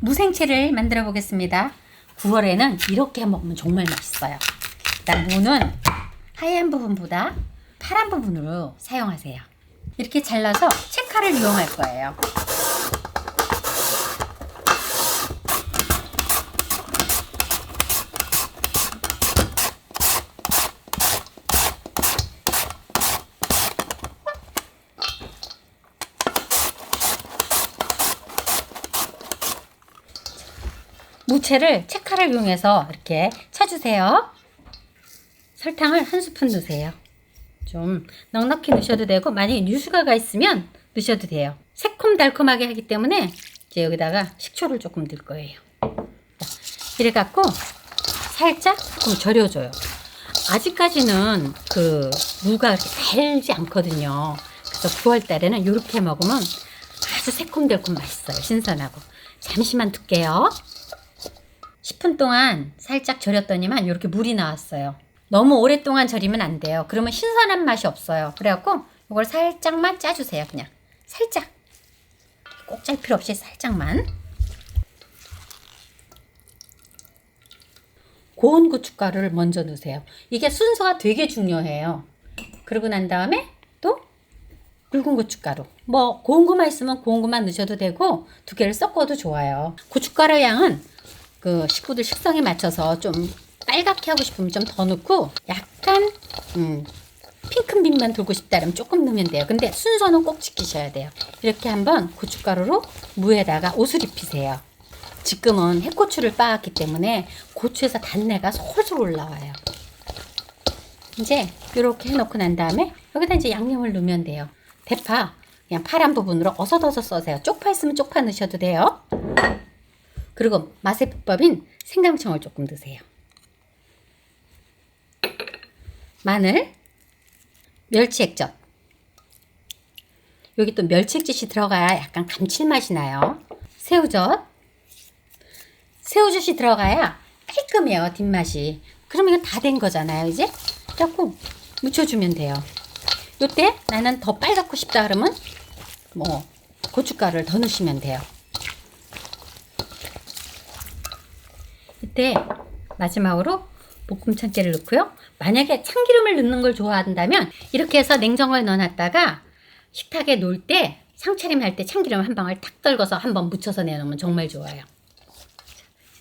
무생채를 만들어 보겠습니다. 9월에는 이렇게 먹으면 정말 맛있어요. 일단 무는 하얀 부분보다 파란 부분으로 사용하세요. 이렇게 잘라서 채칼을 이용할 거예요. 무채를 채칼을 이용해서 이렇게 쳐주세요. 설탕을 한 스푼 넣으세요. 좀 넉넉히 넣으셔도 되고, 만약에 유수가가 있으면 넣으셔도 돼요. 새콤달콤하게 하기 때문에 이제 여기다가 식초를 조금 넣을 거예요. 이래 갖고 살짝 조금 절여줘요. 아직까지는 그 무가 그렇게 달지 않거든요. 그래서 9월 달에는 이렇게 먹으면 아주 새콤달콤 맛있어요. 신선하고. 잠시만 둘게요. 10분 동안 살짝 절였더니만 이렇게 물이 나왔어요. 너무 오랫동안 절이면 안 돼요. 그러면 신선한 맛이 없어요. 그래갖고 이걸 살짝만 짜주세요. 그냥 살짝. 꼭 짤 필요 없이 살짝만. 고운 고춧가루를 먼저 넣으세요. 이게 순서가 되게 중요해요. 그러고 난 다음에 또 굵은 고춧가루. 뭐 고운 거만 있으면 고운 거만 넣으셔도 되고, 두 개를 섞어도 좋아요. 고춧가루 양은 그 식구들 식성에 맞춰서 좀 빨갛게 하고 싶으면 좀 더 넣고, 약간 핑크빛만 돌고 싶다 그러면 조금 넣으면 돼요. 근데 순서는 꼭 지키셔야 돼요. 이렇게 한번 고춧가루로 무에다가 옷을 입히세요. 지금은 해고추를 빻았기 때문에 고추에서 단내가 솔솔 올라와요. 이제 이렇게 해놓고 난 다음에 여기다 이제 양념을 넣으면 돼요. 대파 그냥 파란 부분으로 어슷어슷 써세요. 쪽파 있으면 쪽파 넣으셔도 돼요. 그리고 맛의 비법인 생강청을 조금 넣으세요. 마늘, 멸치액젓. 여기 또 멸치액젓이 들어가야 약간 감칠맛이 나요. 새우젓. 새우젓이 들어가야 깔끔해요, 뒷맛이. 그러면 이거 다 된 거잖아요, 이제. 그래갖고 묻혀주면 돼요. 요때 나는 더 빨갛고 싶다 그러면 뭐 고춧가루를 더 넣으시면 돼요. 이때 마지막으로 볶음 참깨를 넣고요. 만약에 참기름을 넣는 걸 좋아한다면 이렇게 해서 냉장고에 넣어놨다가 식탁에 놓을 때 상차림 할 때 참기름 한 방울 탁 떨궈서 한번 묻혀서 내놓으면 정말 좋아요.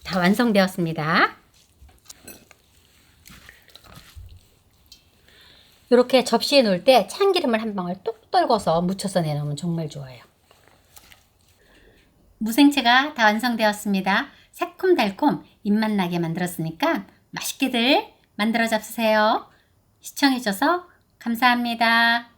다 완성되었습니다. 이렇게 접시에 놓을 때 참기름을 한 방울 뚝 떨궈서 묻혀서 내놓으면 정말 좋아요. 무생채가 다 완성되었습니다. 새콤달콤 입맛 나게 만들었으니까 맛있게들 만들어 잡수세요. 시청해주셔서 감사합니다.